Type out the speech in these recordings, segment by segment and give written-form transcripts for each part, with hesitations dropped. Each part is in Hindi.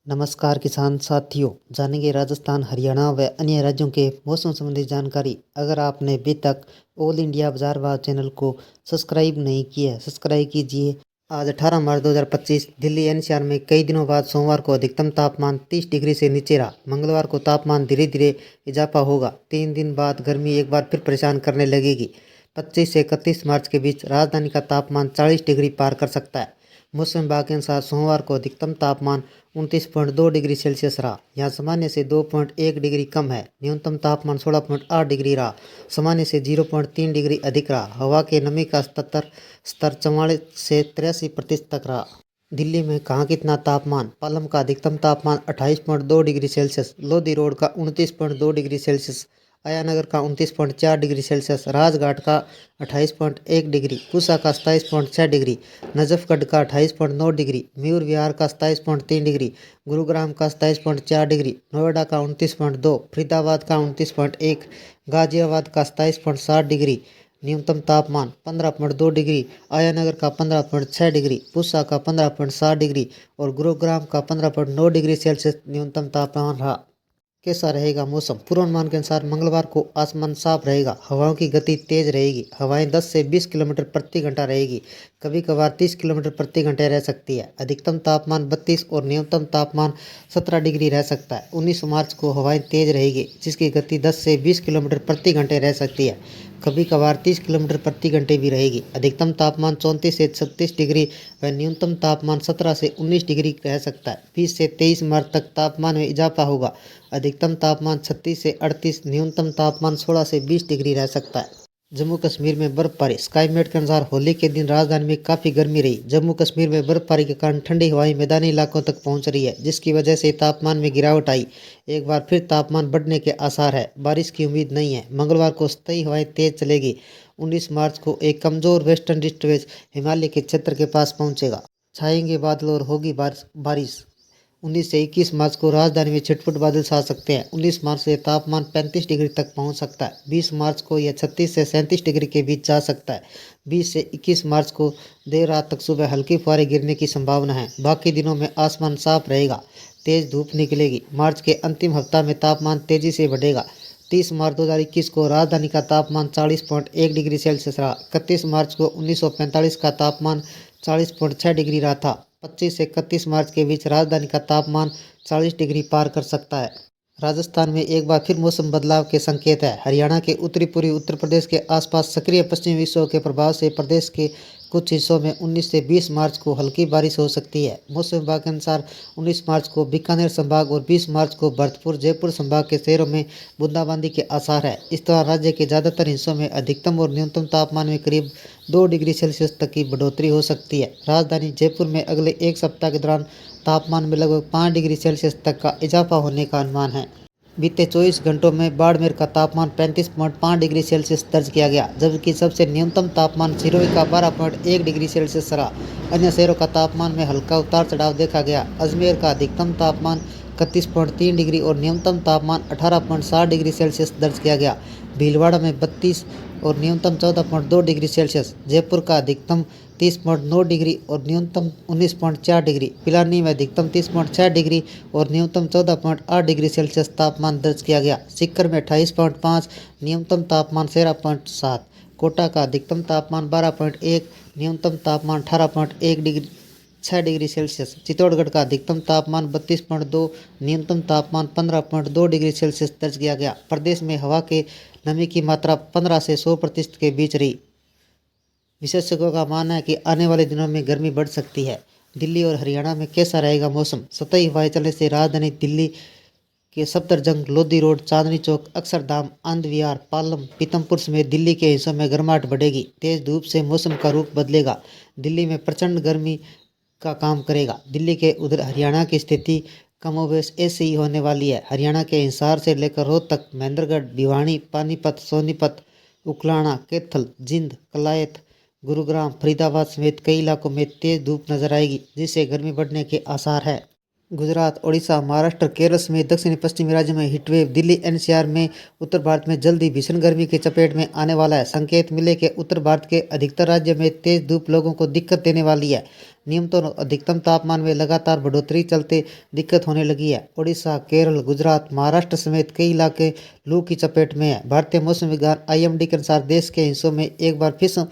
नमस्कार किसान साथियों, जानेंगे राजस्थान, हरियाणा व अन्य राज्यों के मौसम संबंधी जानकारी। अगर आपने अभी तक ऑल इंडिया बाजार भाव चैनल को सब्सक्राइब नहीं किया है, सब्सक्राइब कीजिए। आज 18 मार्च 2025 दिल्ली एनसीआर में कई दिनों बाद सोमवार को अधिकतम तापमान 30 डिग्री से नीचे रहा। मंगलवार को तापमान धीरे धीरे इजाफा होगा। 3 दिन बाद गर्मी एक बार फिर परेशान करने लगेगी। 25 से 31 मार्च के बीच राजधानी का तापमान 40 डिग्री पार कर सकता है। मौसम विभाग के अनुसार सोमवार को अधिकतम तापमान 29.2 डिग्री सेल्सियस रहा। यहाँ सामान्य से 2.1 डिग्री कम है। न्यूनतम तापमान 16.8 डिग्री रहा, सामान्य से 0.3 डिग्री अधिक रहा। हवा के नमी का स्तर 44 से 83% तक रहा। दिल्ली में कहाँ कितना तापमान? पालम का अधिकतम तापमान 28.2 डिग्री सेल्सियस, लोधी रोड का 29.2 डिग्री सेल्सियस, आयानगर का 29.4 डिग्री सेल्सियस, राजघाट का 28.1 डिग्री, पूसा का 27.6 डिग्री, नजफगढ़ का 28.9 डिग्री, मयूर विहार का 27.3 डिग्री, गुरुग्राम का 27.4 डिग्री, नोएडा का 29.2, फरीदाबाद का 29.1, गाजियाबाद का 27.7 डिग्री। न्यूनतम तापमान 15.2 डिग्री, आयानगर का 15.6 डिग्री, पूसा का 15.7 डिग्री और गुरुग्राम का 15.9 डिग्री सेल्सियस न्यूनतम तापमान रहा। कैसा रहेगा मौसम? पूर्वानुमान के अनुसार मंगलवार को आसमान साफ रहेगा, हवाओं की गति तेज रहेगी, हवाएं 10 से 20 किलोमीटर प्रति घंटा रहेगी, कभी कभार 30 किलोमीटर प्रति घंटे रह सकती है। अधिकतम तापमान 32 और न्यूनतम तापमान 17 डिग्री रह सकता है। 19 मार्च को हवाएं तेज रहेगी, जिसकी गति 10 से 20 किलोमीटर प्रति घंटे रह सकती है, कभी कभार 30 किलोमीटर प्रति घंटे भी रहेगी। अधिकतम तापमान 34 से 36 डिग्री व न्यूनतम तापमान 17 से 19 डिग्री रह सकता है। 20 से 23 मार्च तक तापमान में इजाफा होगा। अधिकतम तापमान 36 से 38, न्यूनतम तापमान 16 से 20 डिग्री रह सकता है। जम्मू कश्मीर में बर्फबारी। स्काईमेट के अनुसार होली के दिन राजधानी में काफ़ी गर्मी रही। जम्मू कश्मीर में बर्फबारी के कारण ठंडी हवाएं मैदानी इलाकों तक पहुंच रही है, जिसकी वजह से तापमान में गिरावट आई। एक बार फिर तापमान बढ़ने के आसार है। बारिश की उम्मीद नहीं है। मंगलवार को स्थायी हवाएं तेज चलेगी। 19 मार्च को एक कमजोर वेस्टर्न डिस्टर्बेंस हिमालय के क्षेत्र के पास पहुंचेगा। छाएंगे बादल और होगी बारिश। 19 से 21 मार्च को राजधानी में छिटपुट बादल छा सकते हैं। 19 मार्च से तापमान 35 डिग्री तक पहुंच सकता है। 20 मार्च को यह 36 से 37 डिग्री के बीच जा सकता है। 20 से 21 मार्च को देर रात तक सुबह हल्की फुहारें गिरने की संभावना है। बाकी दिनों में आसमान साफ रहेगा, तेज धूप निकलेगी। मार्च के अंतिम हफ्ता में तापमान तेजी से बढ़ेगा। 30 मार्च 2021 को राजधानी का तापमान 40.1 डिग्री सेल्सियस रहा। 31 मार्च को 1945 का तापमान 40.6 डिग्री रहा था। 25 से 31 मार्च के बीच राजधानी का तापमान 40 डिग्री पार कर सकता है। राजस्थान में एक बार फिर मौसम बदलाव के संकेत है। हरियाणा के उत्तरी पूर्वी उत्तर प्रदेश के आसपास सक्रिय पश्चिमी विक्षोभ के प्रभाव से प्रदेश के कुछ हिस्सों में 19 से 20 मार्च को हल्की बारिश हो सकती है। मौसम विभाग के अनुसार 19 मार्च को बीकानेर संभाग और 20 मार्च को भरतपुर, जयपुर संभाग के शहरों में बूंदाबांदी के आसार है। इस दौरान राज्य के ज़्यादातर हिस्सों में अधिकतम और न्यूनतम तापमान में करीब 2 डिग्री सेल्सियस तक की बढ़ोतरी हो सकती है। राजधानी जयपुर में अगले एक सप्ताह के दौरान तापमान में लगभग 5 डिग्री सेल्सियस तक का इजाफा होने का अनुमान है। बीते 24 घंटों में बाड़मेर का तापमान 35.5 डिग्री सेल्सियस दर्ज किया गया, जबकि सबसे न्यूनतम तापमान सिरोही का 12.1 डिग्री सेल्सियस रहा। अन्य शहरों का तापमान में हल्का उतार चढ़ाव देखा गया। अजमेर का अधिकतम तापमान 31.3 डिग्री और न्यूनतम तापमान 18.7 डिग्री सेल्सियस दर्ज किया गया। भीलवाड़ा में 32 और न्यूनतम 14.2 डिग्री सेल्सियस। जयपुर का अधिकतम 30.9 डिग्री और न्यूनतम 19.4 डिग्री। पिलानी में अधिकतम 30.6 डिग्री और न्यूनतम 14.8 डिग्री सेल्सियस तापमान दर्ज किया गया। सीकर में 28.5, न्यूनतम तापमान 13.7। कोटा का अधिकतम तापमान 12.1, न्यूनतम तापमान 18.6 डिग्री सेल्सियस। चित्तौड़गढ़ का अधिकतम तापमान 32.2, न्यूनतम तापमान 15.2 डिग्री सेल्सियस दर्ज किया गया। प्रदेश में हवा के नमी की मात्रा 15 से 100% के बीच रही। विशेषज्ञों का मानना है कि आने वाले दिनों में गर्मी बढ़ सकती है। दिल्ली और हरियाणा में कैसा रहेगा मौसम? सतही हवाएं चलने से राजधानी दिल्ली के सफदरजंग, लोधी रोड, चांदनी चौक, अक्षरधाम, आनंद विहार, पालम, पीतमपुर समेत दिल्ली के हिस्सों में गर्माहट बढ़ेगी। तेज धूप से मौसम का रुख बदलेगा। दिल्ली में प्रचंड गर्मी का काम करेगा। दिल्ली के उधर हरियाणा की स्थिति कमोबेश ऐसी ही होने वाली है। हरियाणा के हिसार से लेकर रोहतक तक, महेंद्रगढ़, भिवानी, पानीपत, सोनीपत, उकलाना, कैथल, जिंद, कलायत, गुरुग्राम, फरीदाबाद समेत कई इलाकों में तेज धूप नजर आएगी, जिससे गर्मी बढ़ने के आसार है। गुजरात, ओडिशा, महाराष्ट्र, केरल समेत दक्षिणी पश्चिमी राज्यों में हीटवेव। दिल्ली एनसीआर में उत्तर भारत में जल्द ही भीषण गर्मी की चपेट में आने वाला है। संकेत मिले कि उत्तर भारत के अधिकतर राज्यों में तेज धूप लोगों को दिक्कत देने वाली है। न्यूनतम और अधिकतम तापमान में लगातार बढ़ोतरी चलते दिक्कत होने लगी है। उड़ीसा, केरल, गुजरात, महाराष्ट्र समेत कई इलाके लू की चपेट में है। भारतीय मौसम विज्ञान IMD के अनुसार देश के हिस्सों में एक बार फिर से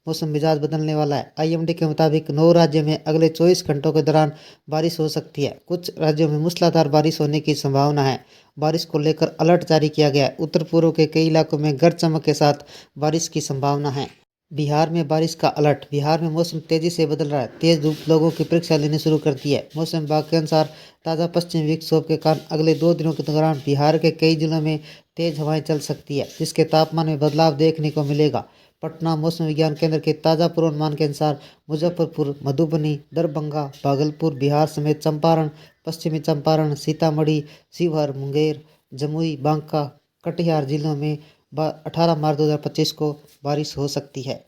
मौसम मिजाज बदलने वाला है। IMD के मुताबिक 9 राज्यों में अगले 24 घंटों के दौरान बारिश हो सकती है। कुछ राज्यों में मूसलाधार बारिश होने की संभावना है। बारिश को लेकर अलर्ट जारी किया गया है। उत्तर पूर्व के कई इलाकों में गरज चमक के साथ बारिश की संभावना है। बिहार में बारिश का अलर्ट। बिहार में मौसम तेजी से बदल रहा है। तेज धूप लोगों की परीक्षा लेने शुरू कर दी है। मौसम विभाग के अनुसार ताज़ा पश्चिमी विक्षोभ के कारण अगले 2 दिनों के दौरान बिहार के कई जिलों में तेज हवाएं चल सकती है, जिसके तापमान में बदलाव देखने को मिलेगा। पटना मौसम विज्ञान केंद्र के ताज़ा पूर्वानुमान के अनुसार मुजफ्फरपुर, मधुबनी, दरभंगा, भागलपुर, बिहार समेत चंपारण, पश्चिमी चंपारण, सीतामढ़ी, शिवहर, मुंगेर, जमुई, बांका, कटिहार जिलों में 18 मार्च 2025 को बारिश हो सकती है।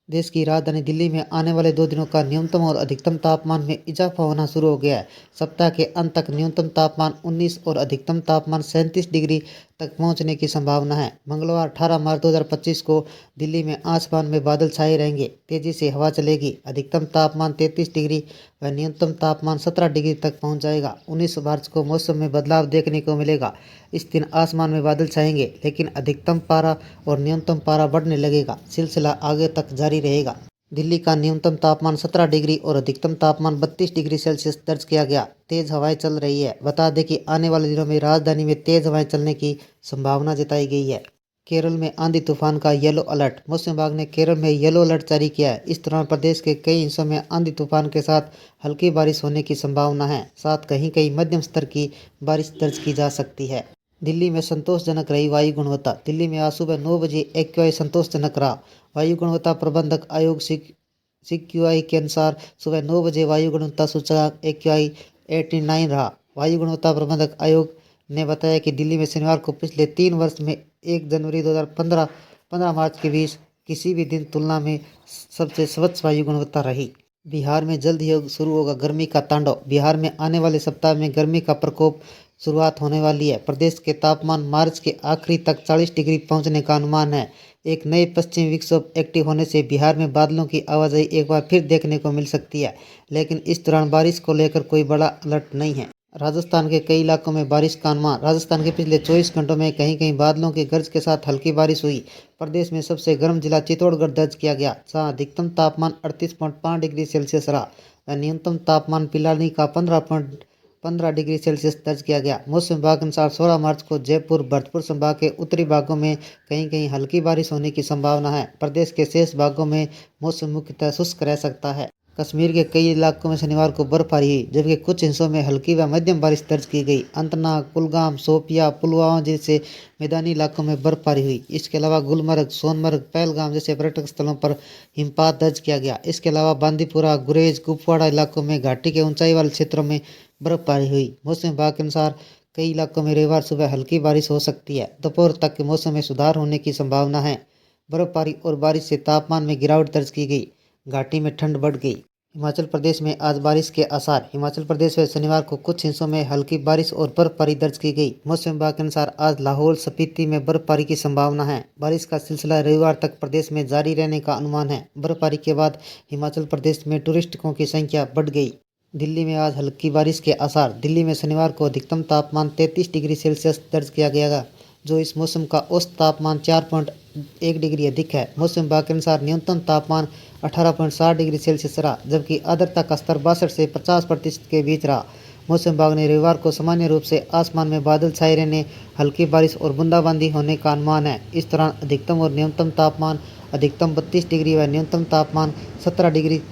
देश की राजधानी दिल्ली में आने वाले 2 दिनों का न्यूनतम और अधिकतम तापमान में इजाफा होना शुरू हो गया है। सप्ताह के अंत तक न्यूनतम तापमान 19 और अधिकतम तापमान 37 डिग्री तक पहुंचने की संभावना है। मंगलवार 18 मार्च 2025 को दिल्ली में आसमान में बादल छाए रहेंगे। तेजी से हवा चलेगी। अधिकतम तापमान 33 डिग्री व न्यूनतम तापमान 17 डिग्री तक पहुंच जाएगा। 19 मार्च को मौसम में बदलाव देखने को मिलेगा। इस दिन आसमान में बादल छाएंगे, लेकिन अधिकतम पारा और न्यूनतम पारा बढ़ने लगेगा। सिलसिला आगे तक जारी रहेगा। दिल्ली का न्यूनतम तापमान 17 डिग्री और अधिकतम तापमान 32 डिग्री सेल्सियस दर्ज किया गया। तेज हवाएं चल रही है। बता दें कि आने वाले दिनों में राजधानी में तेज हवाएं चलने की संभावना जताई गई है। केरल में आंधी तूफान का येलो अलर्ट। मौसम विभाग ने केरल में येलो अलर्ट जारी किया है। इस दौरान प्रदेश के कई हिस्सों में आंधी तूफान के साथ हल्की बारिश होने की संभावना है। साथ कहीं कहीं मध्यम स्तर की बारिश दर्ज की जा सकती है। दिल्ली में संतोषजनक रही वायु गुणवत्ता। दिल्ली में आज सुबह 9 बजे AQI संतोषजनक रहा। वायु गुणवत्ता प्रबंधक आयोग CQI के अनुसार सुबह 9 बजे वायु गुणवत्ता सूचकांक AQI 89 रहा। वायु गुणवत्ता प्रबंधक आयोग ने बताया कि दिल्ली में शनिवार को पिछले 3 वर्ष में 1 जनवरी 2015 15 मार्च के बीच किसी भी दिन तुलना में सबसे स्वच्छ वायु गुणवत्ता रही। बिहार में जल्द ही शुरू होगा गर्मी का तांडव। बिहार में आने वाले सप्ताह में गर्मी का प्रकोप शुरुआत होने वाली है। प्रदेश के तापमान मार्च के आखिरी तक 40 डिग्री पहुंचने का अनुमान है। एक नए पश्चिमी विक्षोभ एक्टिव होने से बिहार में बादलों की आवाजाही एक बार फिर देखने को मिल सकती है, लेकिन इस दौरान बारिश को लेकर कोई बड़ा अलर्ट नहीं है। राजस्थान के कई इलाकों में बारिश का अनुमान। राजस्थान के पिछले 24 घंटों में कहीं कहीं बादलों की गरज के साथ हल्की बारिश हुई। प्रदेश में सबसे गर्म जिला चित्तौड़गढ़ दर्ज किया गया, जहां अधिकतम तापमान 38.5 डिग्री सेल्सियस रहा व न्यूनतम तापमान पिलानी का 15 डिग्री सेल्सियस दर्ज किया गया। मौसम विभाग के अनुसार 16 मार्च को जयपुर, भरतपुर संभाग के उत्तरी भागों में कहीं कहीं हल्की बारिश होने की संभावना है। प्रदेश के शेष भागों में मौसम मुख्यतः शुष्क रह सकता है। कश्मीर के कई इलाकों में शनिवार को बर्फबारी हुई, जबकि कुछ हिस्सों में हल्की व मध्यम बारिश दर्ज की गई। अनंतनाग, कुलगाम, शोपिया, पुलवामा जैसे मैदानी इलाकों में बर्फबारी हुई। इसके अलावा गुलमर्ग, सोनमर्ग, पहलगाम जैसे पर्यटक स्थलों पर हिमपात दर्ज किया गया। इसके अलावा बांदीपुरा, गुरेज, कुपवाड़ा इलाकों में घाटी के ऊंचाई वाले क्षेत्रों में बर्फबारी हुई। मौसम विभाग के अनुसार कई इलाकों में रविवार सुबह हल्की बारिश हो सकती है। दोपहर तक के मौसम में सुधार होने की संभावना है। बर्फबारी और बारिश से तापमान में गिरावट दर्ज की गई। घाटी में ठंड बढ़ गई। हिमाचल प्रदेश में आज बारिश के आसार। हिमाचल प्रदेश में शनिवार को कुछ हिस्सों में हल्की बारिश और बर्फबारी दर्ज की गई। मौसम विभाग के अनुसार आज लाहौल स्पीति में बर्फबारी की संभावना है। बारिश का सिलसिला रविवार तक प्रदेश में जारी रहने का अनुमान है। बर्फबारी के बाद हिमाचल प्रदेश में टूरिस्टों की संख्या बढ़ गई। दिल्ली में आज हल्की बारिश के आसार। दिल्ली में शनिवार को अधिकतम तापमान 33 डिग्री सेल्सियस दर्ज किया गया, जो इस मौसम का औसत तापमान 4.1 डिग्री अधिक है। मौसम विभाग के अनुसार न्यूनतम तापमान 18.7 डिग्री सेल्सियस रहा, जबकि आर्द्रता का स्तर 62 से 50% के बीच रहा। मौसम विभाग ने रविवार को सामान्य रूप से आसमान में बादल छाए रहने, हल्की बारिश और बूंदाबांदी होने का अनुमान है। इस दौरान अधिकतम और न्यूनतम तापमान अधिकतम 32 डिग्री व न्यूनतम तापमान 17 डिग्री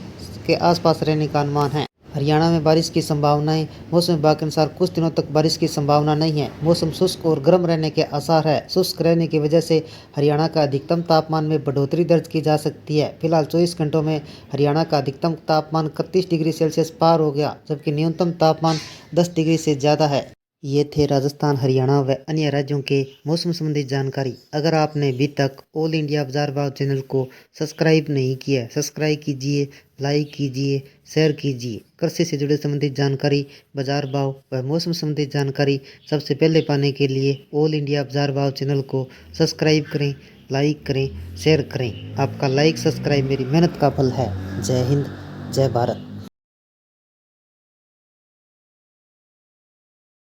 के आसपास रहने का अनुमान है। हरियाणा में बारिश की संभावनाएं। मौसम विभाग के अनुसार कुछ दिनों तक बारिश की संभावना नहीं है। मौसम शुष्क और गर्म रहने के आसार है। शुष्क रहने की वजह से हरियाणा का अधिकतम तापमान में बढ़ोतरी दर्ज की जा सकती है। फिलहाल 24 घंटों में हरियाणा का अधिकतम तापमान 31 डिग्री सेल्सियस पार हो गया, जबकि न्यूनतम तापमान 10 डिग्री से ज़्यादा है। ये थे राजस्थान, हरियाणा व अन्य राज्यों के मौसम संबंधी जानकारी। अगर आपने अभी तक ऑल इंडिया बाजार भाव चैनल को सब्सक्राइब नहीं किया, सब्सक्राइब कीजिए, लाइक कीजिए, शेयर कीजिए। कृषि से जुड़े संबंधित जानकारी, बाजार भाव व मौसम संबंधी जानकारी सबसे पहले पाने के लिए ऑल इंडिया बाजार भाव चैनल को सब्सक्राइब करें, लाइक करें, शेयर करें। आपका लाइक सब्सक्राइब मेरी मेहनत का फल है। जय हिंद, जय भारत।